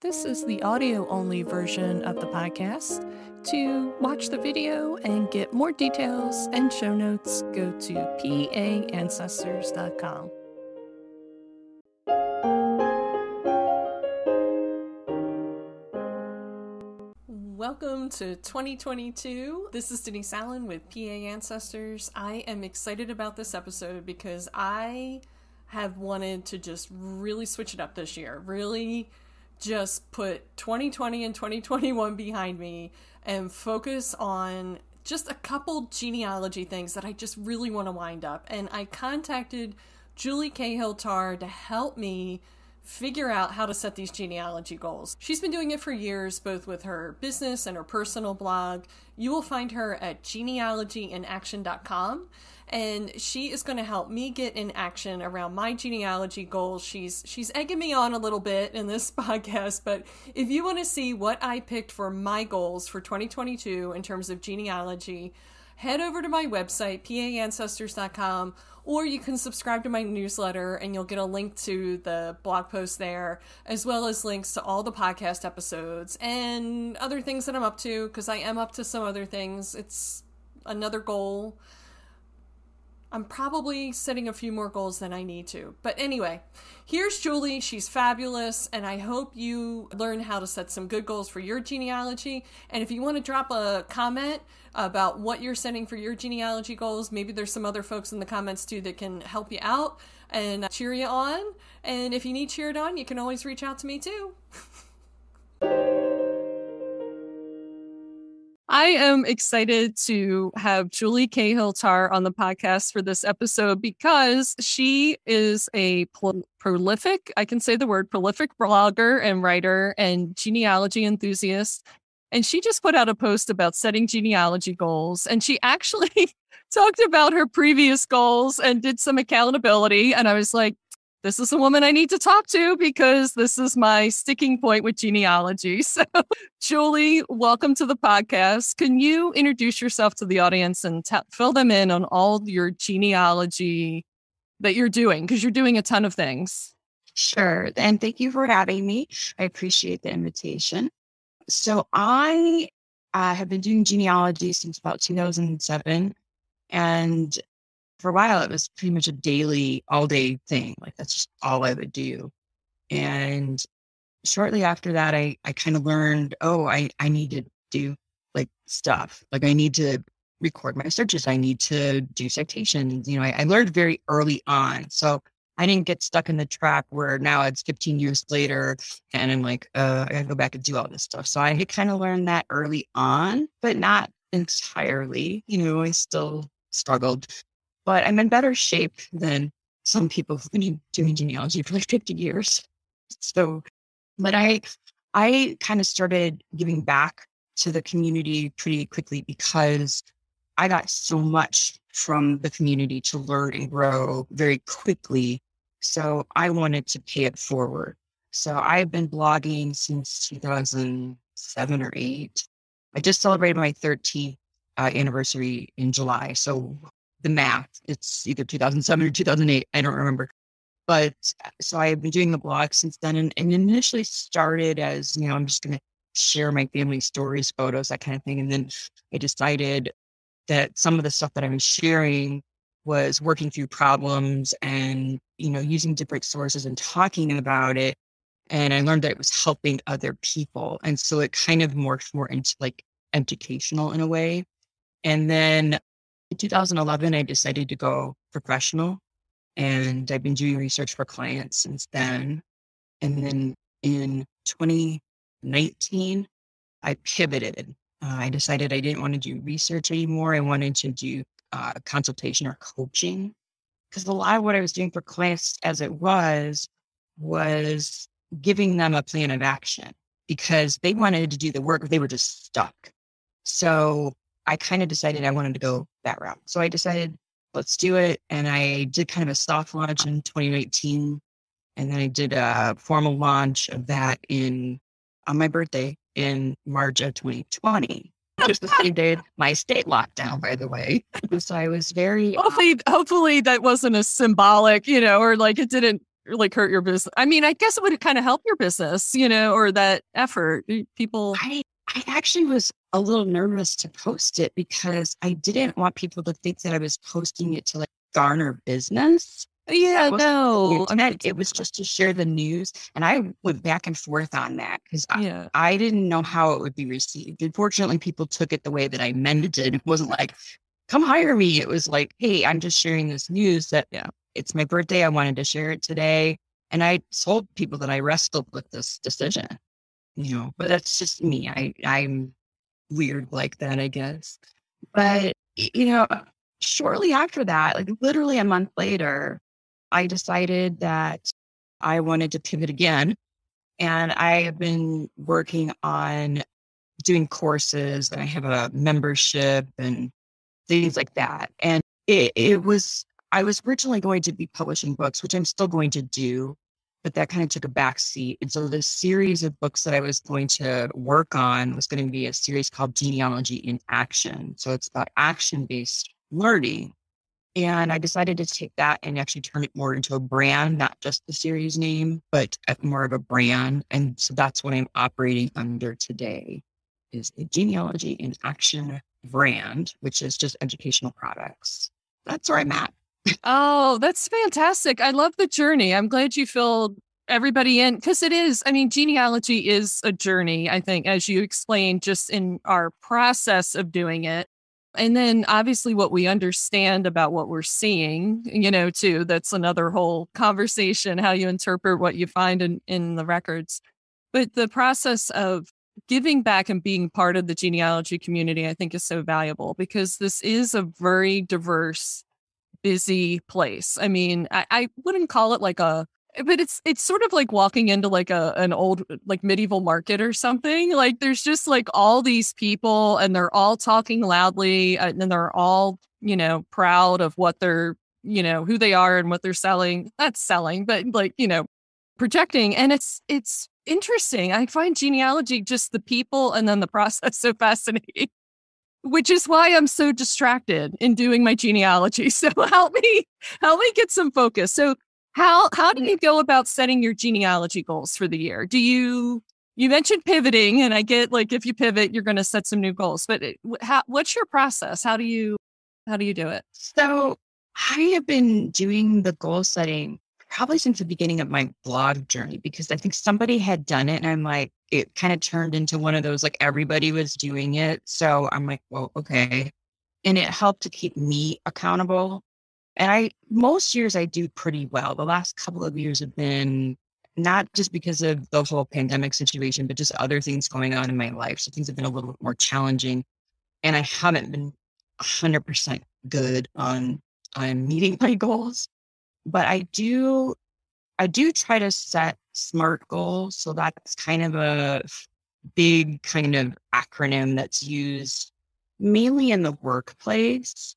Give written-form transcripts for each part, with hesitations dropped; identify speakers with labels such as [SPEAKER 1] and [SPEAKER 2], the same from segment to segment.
[SPEAKER 1] This is the audio-only version of the podcast. To watch the video and get more details and show notes, go to paancestors.com. Welcome to 2022. This is Denise Allen with PA Ancestors. I am excited about this episode because I have wanted to just really switch it up this year. Really just put 2020 and 2021 behind me and focus on just a couple genealogy things that I just really want to wind up. And I contacted Julie Cahill Tarr to help me figure out how to set these genealogy goals. She's been doing it for years, both with her business and her personal blog. You will find her at genealogyinaction.com. And she is going to help me get in action around my genealogy goals. She's egging me on a little bit in this podcast, but if you want to see what I picked for my goals for 2022 in terms of genealogy, head over to my website, paancestors.com, or you can subscribe to my newsletter and you'll get a link to the blog post there, as well as links to all the podcast episodes and other things that I'm up to, because I am up to some other things. It's another goal. I'm probably setting a few more goals than I need to. But anyway, here's Julie. She's fabulous, and I hope you learn how to set some good goals for your genealogy. And if you want to drop a comment about what you're setting for your genealogy goals, maybe there's some other folks in the comments too that can help you out and cheer you on. And if you need cheered on, you can always reach out to me too. I am excited to have Julie Cahill Tarr on the podcast for this episode because she is a prolific, I can say the word, prolific blogger and writer and genealogy enthusiast. And she just put out a post about setting genealogy goals. And she actually talked about her previous goals and did some accountability. And I was like, this is a woman I need to talk to because this is my sticking point with genealogy. So, Julie, welcome to the podcast. Can you introduce yourself to the audience and fill them in on all your genealogy that you're doing? Because you're doing a ton of things.
[SPEAKER 2] Sure. And thank you for having me. I appreciate the invitation. So I have been doing genealogy since about 2007. And for a while, it was pretty much a daily, all-day thing. Like, that's just all I would do. And shortly after that, I kind of learned, I need to do, like, stuff. Like, I need to record my searches. I need to do citations. I learned very early on. So I didn't get stuck in the trap where now it's 15 years later and I'm like, I got to go back and do all this stuff. So I had kind of learned that early on, but not entirely. I still struggled. But I'm in better shape than some people who've been doing genealogy for like 50 years. So, but I kind of started giving back to the community pretty quickly because I got so much from the community to learn and grow very quickly. So I wanted to pay it forward. So I've been blogging since 2007 or 8. I just celebrated my 13th anniversary in July. So the math, it's either 2007 or 2008. I don't remember. But so I've been doing the blog since then and initially started as, I'm just going to share my family stories, photos, that kind of thing. And then I decided that some of the stuff that I was sharing was working through problems and, using different sources and talking about it. And I learned that it was helping other people. And so it kind of morphed more into like educational in a way. And then in 2011, I decided to go professional, and I've been doing research for clients since then. And then in 2019, I pivoted. I decided I didn't want to do research anymore. I wanted to do consultation or coaching, because a lot of what I was doing for clients as it was giving them a plan of action because they wanted to do the work, but they were just stuck. So I kind of decided I wanted to go that route. So I decided, let's do it. And I did kind of a soft launch in 2018. And then I did a formal launch of that on my birthday in March of 2020. Just the same day my state lockdown, by the way. So I was very...
[SPEAKER 1] Hopefully that wasn't a symbolic, or like it didn't like hurt your business? I mean, I guess it would kind of help your business, or that effort. People.
[SPEAKER 2] I actually was a little nervous to post it because I didn't want people to think that I was posting it to like garner business.
[SPEAKER 1] Yeah, no.
[SPEAKER 2] It was just to share the news. And I went back and forth on that because
[SPEAKER 1] Yeah.
[SPEAKER 2] I didn't know how it would be received. Unfortunately, people took it the way that I meant it. It wasn't like, come hire me. It was like, hey, I'm just sharing this news that it's my birthday. I wanted to share it today. And I told people that I wrestled with this decision, but that's just me. I'm weird like that, I guess. But, shortly after that, like literally a month later, I decided that I wanted to pivot again. And I have been working on doing courses and I have a membership and things like that. And I was originally going to be publishing books, which I'm still going to do, but that kind of took a back seat. And so the series of books that I was going to work on was going to be a series called Genealogy in Action. So it's about action-based learning. And I decided to take that and actually turn it more into a brand, not just the series name, but more of a brand. And so that's what I'm operating under today is a Genealogy in Action brand, which is just educational products. That's where I'm at.
[SPEAKER 1] Oh, that's fantastic. I love the journey. I'm glad you filled everybody in because it is. I mean, genealogy is a journey, I think, as you explained, just in our process of doing it. And then obviously what we understand about what we're seeing, too, that's another whole conversation, how you interpret what you find in the records. But the process of giving back and being part of the genealogy community, I think is so valuable because this is a very diverse, busy place. I mean, I wouldn't call it but it's sort of like walking into like an old like medieval market or something. Like there's just like all these people and they're all talking loudly and they're all, proud of what they're, who they are and what they're selling. Not selling, but like, projecting. And it's interesting. I find genealogy, just the people and then the process so fascinating, which is why I'm so distracted in doing my genealogy. So help me get some focus. So how do you go about setting your genealogy goals for the year? You mentioned pivoting, and I get like if you pivot, you're going to set some new goals. But what's your process? How do you do it?
[SPEAKER 2] So I have been doing the goal setting probably since the beginning of my blog journey because I think somebody had done it, and I'm like, it kind of turned into one of those like everybody was doing it. So I'm like, well, okay, and it helped to keep me accountable. And most years I do pretty well. The last couple of years have been not just because of the whole pandemic situation, but just other things going on in my life. So things have been a little bit more challenging. And I haven't been 100% good on meeting my goals. But I do try to set SMART goals. So that's kind of a big kind of acronym that's used mainly in the workplace.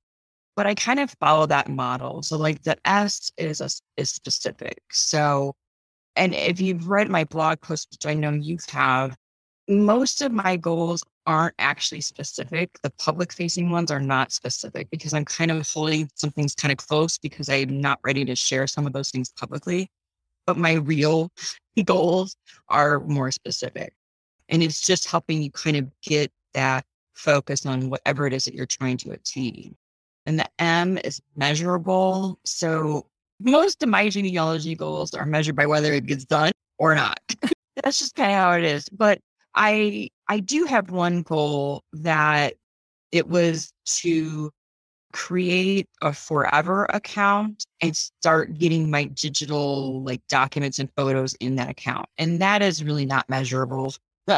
[SPEAKER 2] But I kind of follow that model. So like the S is specific. So, and if you've read my blog post, which I know you have, most of my goals aren't actually specific. The public facing ones are not specific because I'm kind of holding some things kind of close because I'm not ready to share some of those things publicly. But my real goals are more specific. And it's just helping you kind of get that focus on whatever it is that you're trying to achieve. And the M is measurable. So most of my genealogy goals are measured by whether it gets done or not. That's just kind of how it is. But I do have one goal that it was to create a forever account and start getting my digital like documents and photos in that account. And that is really not measurable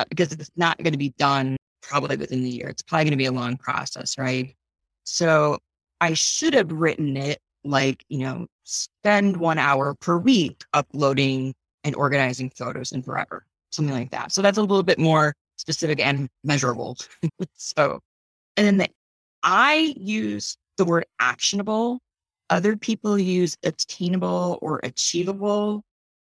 [SPEAKER 2] because it's not going to be done probably within the year. It's probably going to be a long process, right? So I should have written it like, spend 1 hour per week uploading and organizing photos in forever, something like that. So that's a little bit more specific and measurable. So, and then I use the word actionable. Other people use attainable or achievable,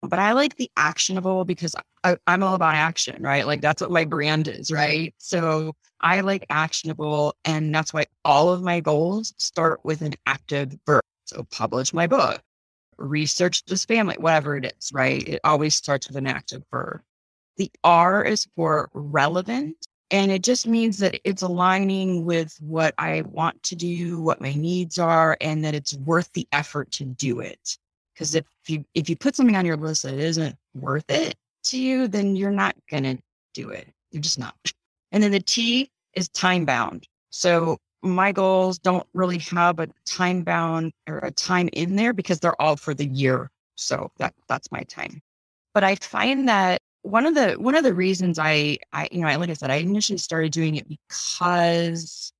[SPEAKER 2] but I like the actionable because I'm all about action, right? Like that's what my brand is, right? So I like actionable. And that's why all of my goals start with an active verb. So publish my book, research this family, whatever it is, right? It always starts with an active verb. The R is for relevant. And it just means that it's aligning with what I want to do, what my needs are, and that it's worth the effort to do it. Because if you put something on your list that isn't worth it to you, then you're not going to do it. You're just not. And then the T is time bound. So my goals don't really have a time bound or a time in there because they're all for the year. So that's my time. But I find that one of the reasons I like I said, I initially started doing it because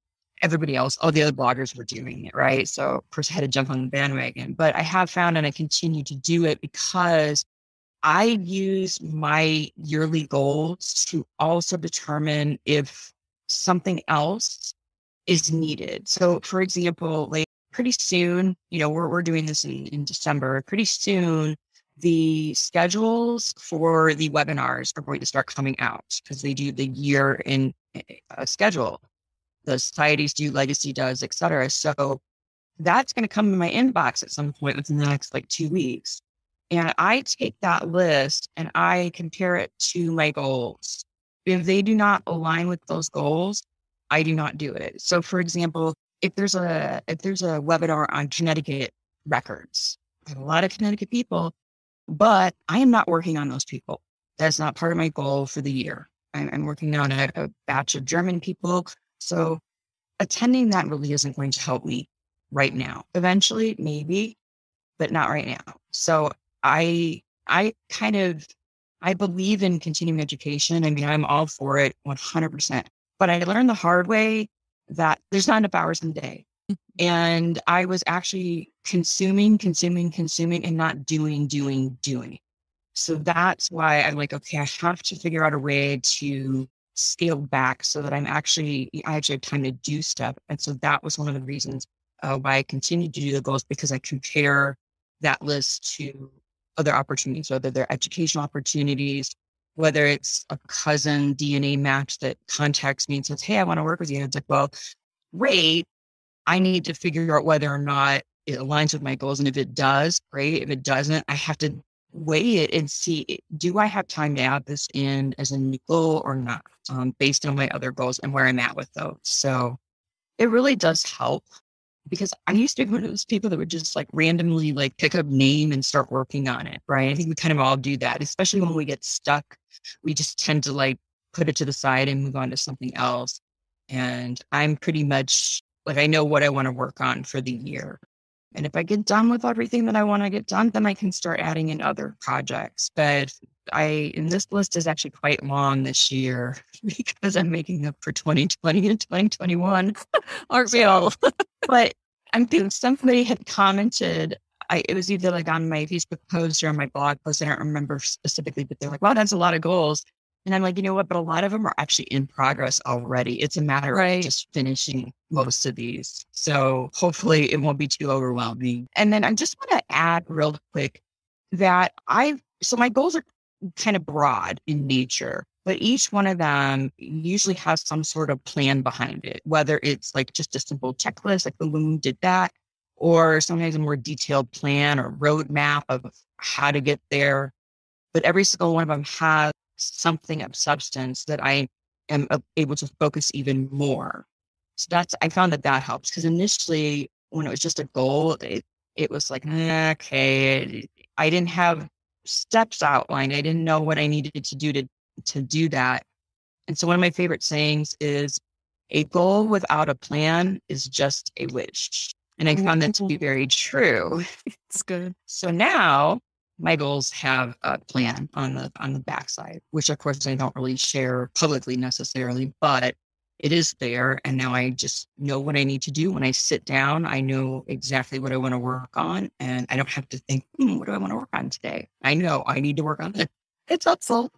[SPEAKER 2] everybody else, all the other bloggers were doing it, right? So of course I had to jump on the bandwagon, but I have found and I continue to do it because I use my yearly goals to also determine if something else is needed. So for example, like pretty soon, we're doing this in December, pretty soon, the schedules for the webinars are going to start coming out because they do the year in schedule. The societies do, Legacy does, et cetera. So that's going to come in my inbox at some point within the next 2 weeks. And I take that list and I compare it to my goals. If they do not align with those goals, I do not do it. So for example, if there's a webinar on Connecticut records, I have a lot of Connecticut people, but I am not working on those people. That's not part of my goal for the year. I'm working on a batch of German people. So attending that really isn't going to help me right now. Eventually, maybe, but not right now. So I believe in continuing education. I mean, I'm all for it 100%. But I learned the hard way that there's not enough hours in the day. And I was actually consuming and not doing. So that's why I'm like, okay, I have to figure out a way to scale back so that I actually have time to do stuff. And so that was one of the reasons why I continued to do the goals, because I compare that list to other opportunities, whether they're educational opportunities, whether it's a cousin DNA match that contacts me and says, hey, I want to work with you. And it's like, well, great. I need to figure out whether or not it aligns with my goals. And if it does, great. If it doesn't, I have to weigh it and see, do I have time to add this in as a new goal or not, based on my other goals and where I'm at with those. So it really does help, because I used to be one of those people that would just randomly pick up name and start working on it. Right. I think we kind of all do that, especially when we get stuck. We just tend to put it to the side and move on to something else. And I'm pretty much I know what I want to work on for the year. And if I get done with everything that I want to get done, then I can start adding in other projects. But this list is actually quite long this year because I'm making up for 2020 and 2021.
[SPEAKER 1] Aren't we all?
[SPEAKER 2] But I think somebody had commented, it was either on my Facebook post or on my blog post, I don't remember specifically, but they're like, wow, that's a lot of goals. And I'm like, you know what? But a lot of them are actually in progress already. It's a matter of just finishing most of these. So hopefully it won't be too overwhelming. And then I just want to add real quick that so my goals are kind of broad in nature, but each one of them usually has some sort of plan behind it, whether it's just a simple checklist, like the Loom did that, or sometimes a more detailed plan or roadmap of how to get there. But every single one of them has something of substance that I am able to focus even more. So I found that helps, because initially when it was just a goal, it was okay, I didn't have steps outlined. I didn't know what I needed to do to do that. And so one of my favorite sayings is, a goal without a plan is just a wish. And I found that to be very true.
[SPEAKER 1] It's good.
[SPEAKER 2] So now my goals have a plan on the backside, which of course I don't really share publicly necessarily, but it is there. And now I just know what I need to do. When I sit down, I know exactly what I want to work on, and I don't have to think, what do I want to work on today? I know I need to work on it. It's helpful.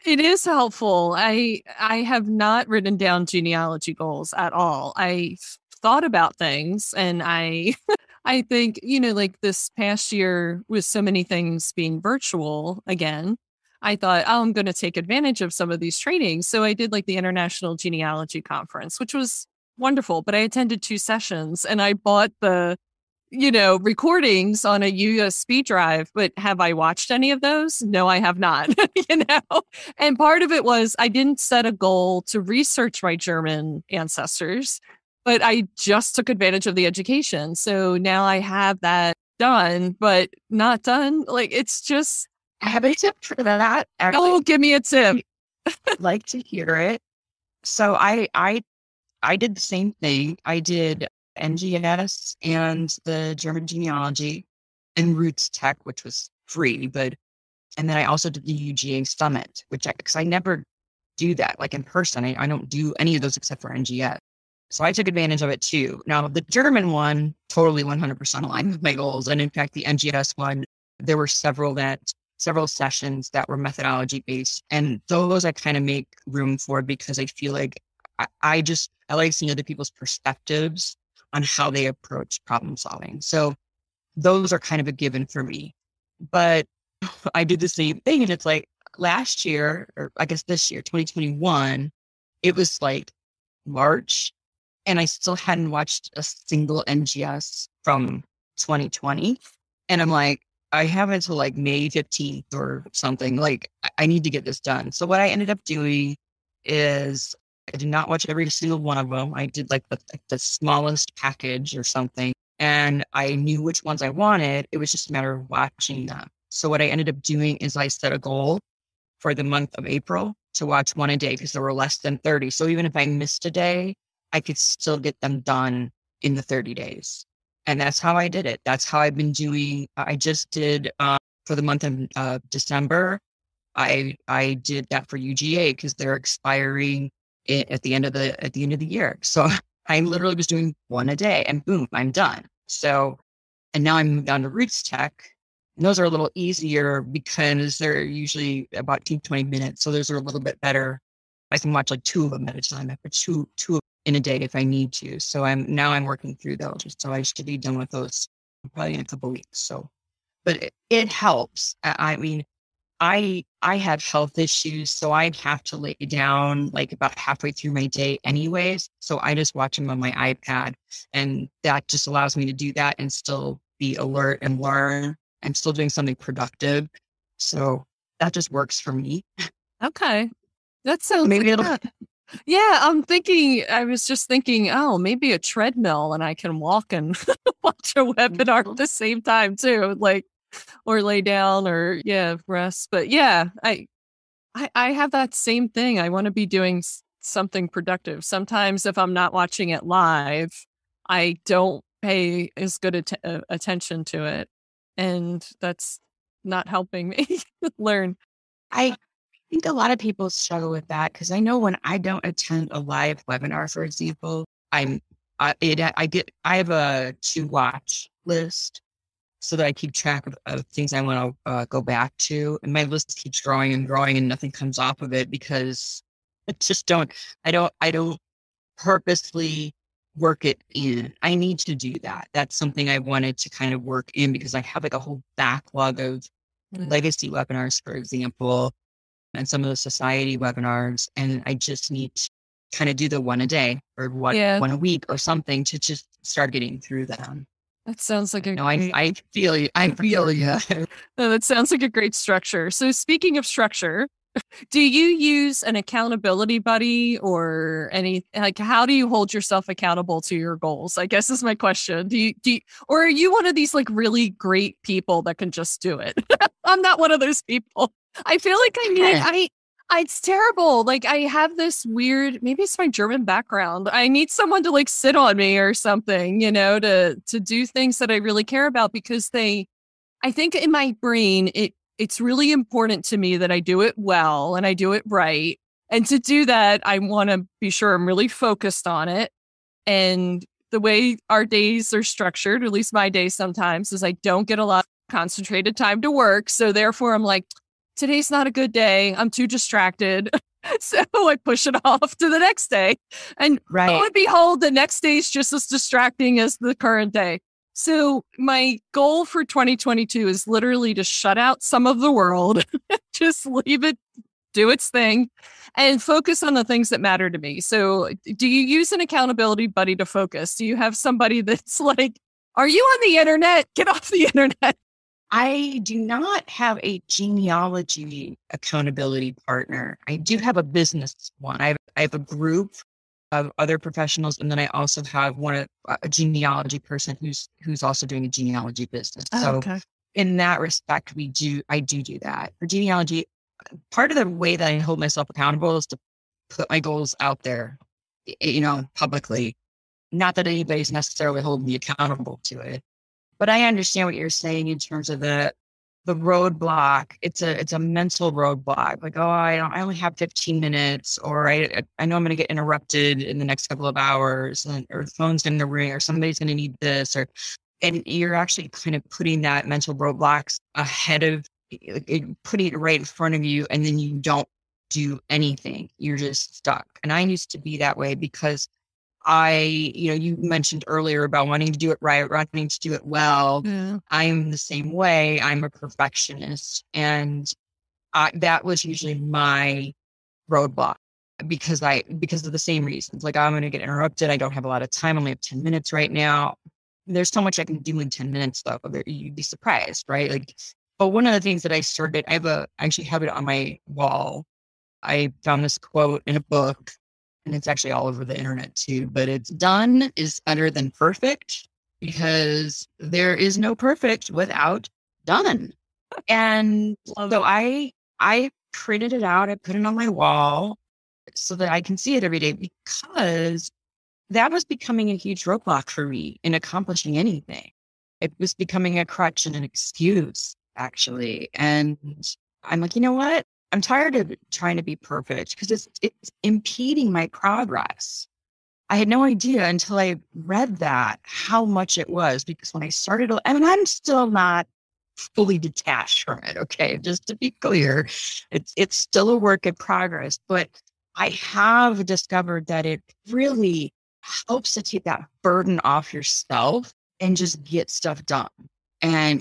[SPEAKER 1] It is helpful. I have not written down genealogy goals at all. I thought about things, and I think, this past year with so many things being virtual again, I thought, I'm going to take advantage of some of these trainings. So I did the International Genealogy Conference, which was wonderful, but I attended 2 sessions and I bought the recordings on a USB drive, but have I watched any of those? No, I have not, And part of it was I didn't set a goal to research my German ancestors, but I just took advantage of the education. So now I have that done, but not done. Like, it's just.
[SPEAKER 2] I have a tip for that. Actually,
[SPEAKER 1] Oh, give me a tip.
[SPEAKER 2] I'd like to hear it. So I did the same thing. I did NGS and the German genealogy and Roots Tech, which was free, and then I also did the UGA Summit, because I never do that like in person. I don't do any of those except for NGS. So I took advantage of it too. Now the German one, totally 100% aligned with my goals. And in fact, the NGS one, there were several sessions that were methodology based. And those I kind of make room for because I feel like I like seeing other people's perspectives on how they approach problem solving. So those are kind of a given for me. But I did the same thing. And it's like last year, or I guess this year, 2021, it was like March. And I still hadn't watched a single NGS from 2020. And I'm like, I have until like May 15th or something. Like, I need to get this done. So what I ended up doing is I did not watch every single one of them. I did like the smallest package or something. And I knew which ones I wanted. It was just a matter of watching them. So what I ended up doing is I set a goal for the month of April to watch one a day because there were less than 30. So even if I missed a day, I could still get them done in the 30 days. And that's how I did it. That's how I've been doing. I just did for the month of December. I did that for UGA because they're expiring at the end of the year. So I literally was doing one a day and boom, I'm done. So, and now I'm down to Roots Tech. And those are a little easier because they're usually about 20 minutes. So those are a little bit better. I can watch like two of them at a time. I put two in a day if I need to. So I'm working through those. So I should be done with those probably in a couple of weeks. So, but it helps. I mean, I have health issues, so I'd have to lay down like about halfway through my day anyways. So I just watch them on my iPad, and that just allows me to do that and still be alert and learn. I'm still doing something productive. So that just works for me.
[SPEAKER 1] Okay. That sounds
[SPEAKER 2] maybe
[SPEAKER 1] like that. Yeah, I was just thinking, oh, maybe a treadmill and I can walk and watch a webinar at the same time too. Like, or lay down or rest. But yeah, I have that same thing. I want to be doing something productive. Sometimes if I'm not watching it live, I don't pay as good attention to it. And that's not helping me learn.
[SPEAKER 2] I think a lot of people struggle with that because I know when I don't attend a live webinar, for example, I have a to watch list so that I keep track of things I want to go back to. And my list keeps growing and growing and nothing comes off of it because I don't purposely work it in. I need to do that. That's something I wanted to kind of work in because I have like a whole backlog of legacy webinars, for example, and some of the society webinars. And I just need to kind of do the one a day or one a week or something to just start getting through them.
[SPEAKER 1] That sounds like
[SPEAKER 2] I feel you.
[SPEAKER 1] No, that sounds like a great structure. So speaking of structure, do you use an accountability buddy or how do you hold yourself accountable to your goals? I guess is my question. Do you, or are you one of these like really great people that can just do it? I'm not one of those people. I feel like it's terrible. Like I have this weird, maybe it's my German background. I need someone to like sit on me or something, to do things that I really care about because I think in my brain, it's really important to me that I do it well and I do it right. And to do that, I want to be sure I'm really focused on it. And the way our days are structured, or at least my days sometimes, is I don't get a lot of concentrated time to work. So therefore I'm like, today's not a good day. I'm too distracted. So I push it off to the next day. And lo and behold, the next day is just as distracting as the current day. So my goal for 2022 is literally to shut out some of the world, just leave it, do its thing, and focus on the things that matter to me. So do you use an accountability buddy to focus? Do you have somebody that's like Are you on the internet? Get off the internet.
[SPEAKER 2] I do not have a genealogy accountability partner. I do have a business one. I have a group of other professionals, and then I also have a genealogy person who's also doing a genealogy business. So
[SPEAKER 1] Okay.
[SPEAKER 2] in that respect, I do that. For genealogy, part of the way that I hold myself accountable is to put my goals out there, publicly. Not that anybody's necessarily holding me accountable to it, but I understand what you're saying in terms of the roadblock. It's a mental roadblock. Like, oh, I only have 15 minutes, or I know I'm going to get interrupted in the next couple of hours, or the phone's going to ring, or somebody's going to need this, and you're actually kind of putting that mental roadblocks ahead of, putting it right in front of you, and then you don't do anything. You're just stuck. And I used to be that way because you mentioned earlier about wanting to do it right, wanting to do it well.
[SPEAKER 1] Yeah.
[SPEAKER 2] I'm the same way. I'm a perfectionist. And that was usually my roadblock because of the same reasons. Like, I'm going to get interrupted. I don't have a lot of time. I only have 10 minutes right now. There's so much I can do in 10 minutes though. You'd be surprised, right? Like, but one of the things that I started, I actually have it on my wall. I found this quote in a book, and it's actually all over the internet too, but it's done is better than perfect, because there is no perfect without done. And so I printed it out. I put it on my wall so that I can see it every day, because that was becoming a huge roadblock for me in accomplishing anything. It was becoming a crutch and an excuse, actually. And I'm like, you know what? I'm tired of trying to be perfect, because it's impeding my progress. I had no idea until I read that how much it was, because when I started, I'm still not fully detached from it. Okay. Just to be clear, it's still a work in progress, but I have discovered that it really helps to take that burden off yourself and just get stuff done. And,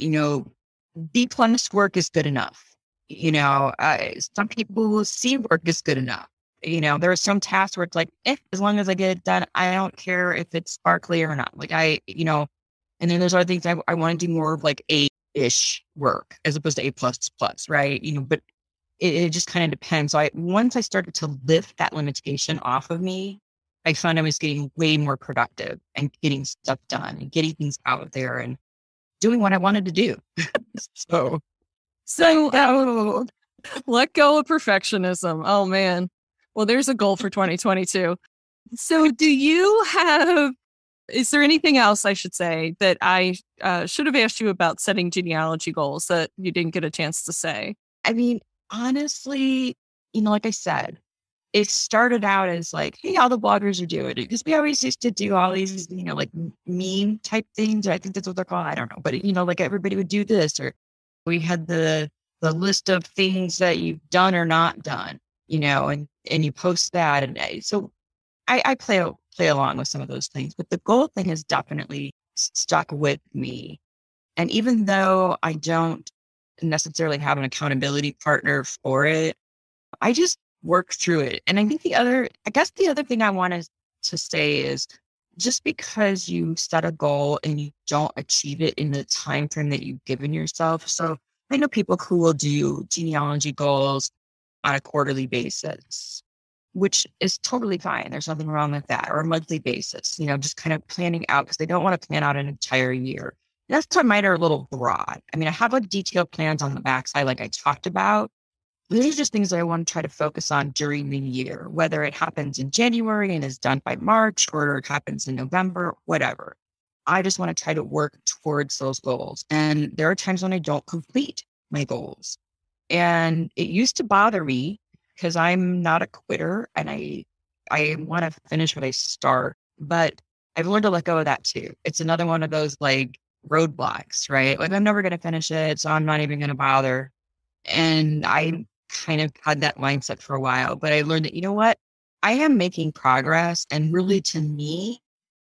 [SPEAKER 2] B+ work is good enough. Some people will see work is good enough. There are some tasks where it's like, as long as I get it done, I don't care if it's sparkly or not. Like and then there's other things I want to do more of, like A-ish work as opposed to A++, right? But it just kind of depends. So once I started to lift that limitation off of me, I found I was getting way more productive and getting stuff done and getting things out there and doing what I wanted to do. So
[SPEAKER 1] let go of perfectionism. Oh man. Well, there's a goal for 2022. So is there anything else I should say that I should have asked you about setting genealogy goals that you didn't get a chance to say?
[SPEAKER 2] I mean, honestly, like I said, it started out as like, hey, all the bloggers are doing it, because we always used to do all these, like meme type things. I think that's what they're called. I don't know. But, like everybody would do this, or we had the list of things that you've done or not done, and you post that. And so I play along with some of those things, but the goal thing has definitely stuck with me. And even though I don't necessarily have an accountability partner for it, I just work through it. And I think the other thing I wanted to say is, just because you set a goal and you don't achieve it in the time frame that you've given yourself. So I know people who will do genealogy goals on a quarterly basis, which is totally fine. There's nothing wrong with that. Or a monthly basis, just kind of planning out, because they don't want to plan out an entire year. And that's why mine are a little broad. I mean, I have like detailed plans on the backside, like I talked about. These are just things that I want to try to focus on during the year, whether it happens in January and is done by March, or it happens in November, whatever. I just want to try to work towards those goals. And there are times when I don't complete my goals. And it used to bother me, because I'm not a quitter and I want to finish what I start. But I've learned to let go of that too. It's another one of those like roadblocks, right? Like, I'm never going to finish it, so I'm not even going to bother. And I kind of had that mindset for a while, but I learned that, you know what? I am making progress. And really, to me,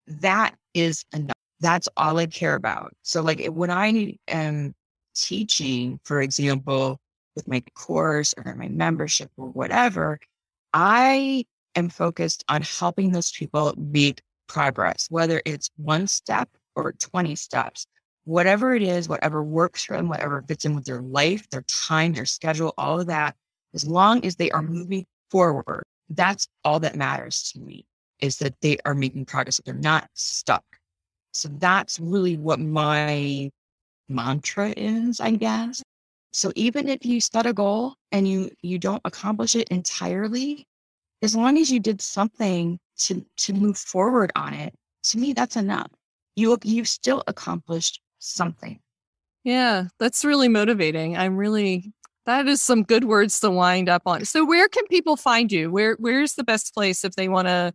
[SPEAKER 2] that is enough. That's all I care about. So like when I am teaching, for example, with my course or my membership or whatever, I am focused on helping those people make progress, whether it's one step or 20 steps, whatever it is, whatever works for them, whatever fits in with their life, their time, their schedule, all of that, as long as they are moving forward, that's all that matters to me, is that they are making progress, that they're not stuck. So that's really what my mantra is, I guess. So even if you set a goal and you don't accomplish it entirely, as long as you did something to move forward on it, to me, that's enough. You've still accomplished something.
[SPEAKER 1] Yeah, that's really motivating. That is some good words to wind up on. So where can people find you? Where's the best place if they want to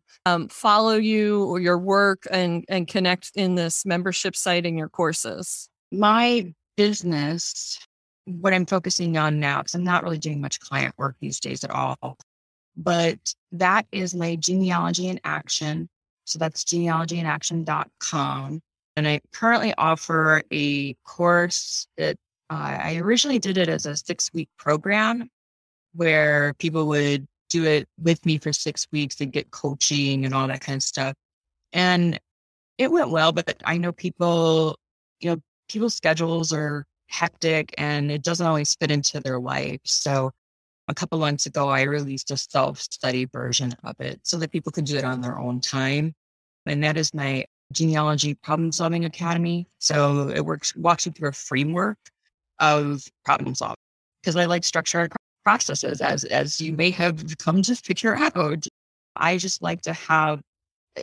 [SPEAKER 1] follow you or your work and connect in this membership site and your courses?
[SPEAKER 2] My business, what I'm focusing on now, because I'm not really doing much client work these days at all, but that is my Genealogy in Action. So that's genealogyinaction.com. And I currently offer a course that I originally did it as a 6-week program where people would do it with me for 6 weeks and get coaching and all that kind of stuff. And it went well, but I know people's schedules are hectic and it doesn't always fit into their life. So a couple months ago, I released a self-study version of it so that people could do it on their own time. And that is my Genealogy Problem Solving Academy. So it walks you through a framework of problem solving because I like structured processes, as you may have come to figure out. I just like to have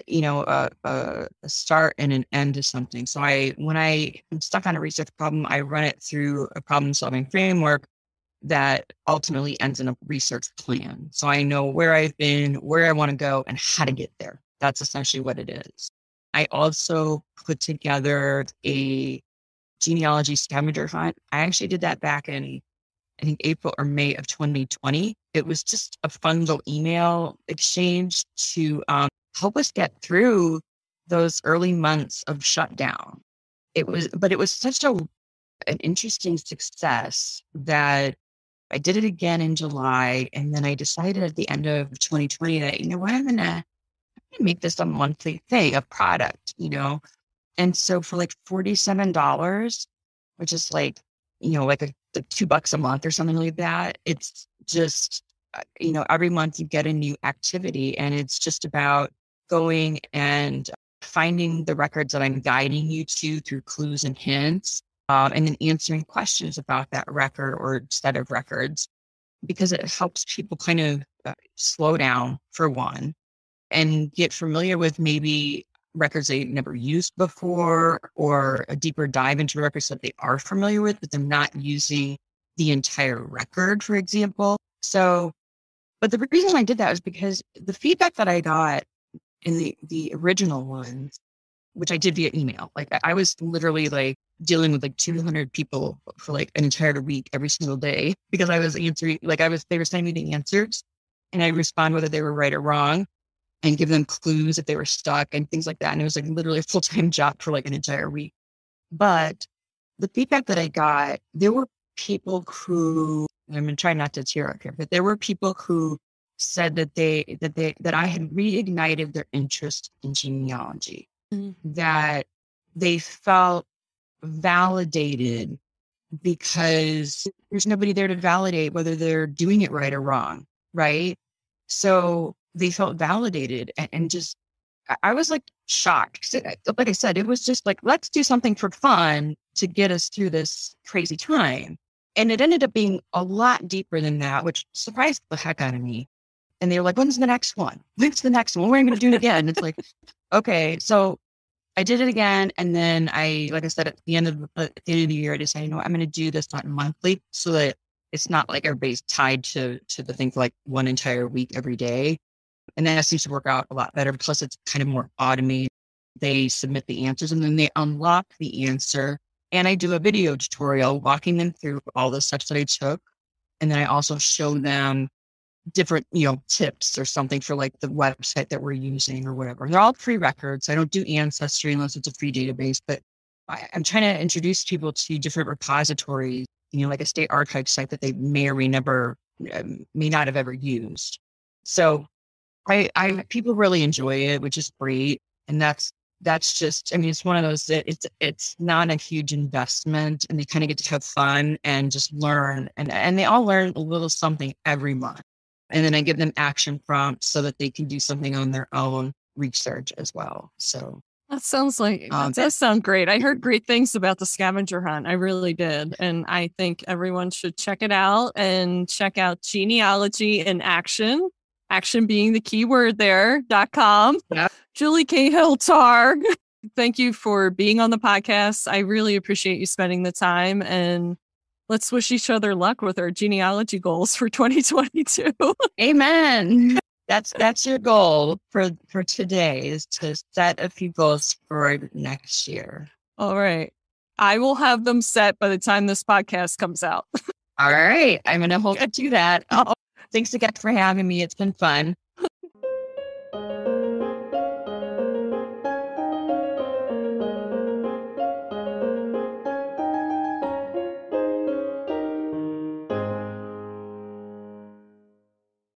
[SPEAKER 2] a start and an end to something. So when I am stuck on a research problem, I run it through a problem solving framework that ultimately ends in a research plan. So I know where I've been, where I want to go, and how to get there. That's essentially what it is. I also put together a genealogy scavenger hunt. I actually did that back in, I think, April or May of 2020. It was just a fun little email exchange to help us get through those early months of shutdown. But it was such an interesting success that I did it again in July. And then I decided at the end of 2020 that, I'm going to make this a monthly thing, a product, And so for like $47, which is like $2 a month or something like that, it's just, every month you get a new activity and it's just about going and finding the records that I'm guiding you to through clues and hints, and then answering questions about that record or set of records, because it helps people kind of slow down for one and get familiar with maybe records they never used before or a deeper dive into records that they are familiar with, but they're not using the entire record, for example. So, but the reason I did that was because the feedback that I got in the original ones, which I did via email, like I was literally like dealing with like 200 people for like an entire week every single day because I was answering, they were sending me the answers and I respond whether they were right or wrong and give them clues if they were stuck and things like that. And it was like literally a full-time job for like an entire week. But the feedback that I got, there were people who, I'm going to try not to tear up here, but there were people who said that I had reignited their interest in genealogy, that they felt validated because there's nobody there to validate whether they're doing it right or wrong, right? So they felt validated and just, I was like shocked. Like I said, it was just like, let's do something for fun to get us through this crazy time. And it ended up being a lot deeper than that, which surprised the heck out of me. And they were like, when's the next one? When's the next one? We're going to do it again. And it's like, okay. So I did it again. And then like I said, at the end of the year, I decided, I'm going to do this not monthly so that it's not like everybody's tied to the thing for like one entire week every day. And that seems to work out a lot better. Plus it's kind of more automated. They submit the answers and then they unlock the answer. And I do a video tutorial walking them through all the steps that I took. And then I also show them different, tips or something for like the website that we're using or whatever. They're all free records. I don't do Ancestry unless it's a free database, but I'm trying to introduce people to different repositories, like a state archive site that they may or may not have ever used. So people really enjoy it, which is great. And that's that's just, I mean, it's one of those that it's not a huge investment, and they kind of get to have fun and just learn. And they all learn a little something every month. And then I give them action prompts so that they can do something on their own research as well. So
[SPEAKER 1] that does sound great. I heard great things about the scavenger hunt. I really did. And I think everyone should check it out and check out Genealogy in Action. Action being the key word there.com.
[SPEAKER 2] Yeah.
[SPEAKER 1] Julie Cahill, Tarr, thank you for being on the podcast. I really appreciate you spending the time, and let's wish each other luck with our genealogy goals for 2022.
[SPEAKER 2] Amen. That's your goal for today, is to set a few goals for next year.
[SPEAKER 1] All right. I will have them set by the time this podcast comes out.
[SPEAKER 2] All right. I'm going to hold you to that. Oh, thanks again for having me. It's been fun.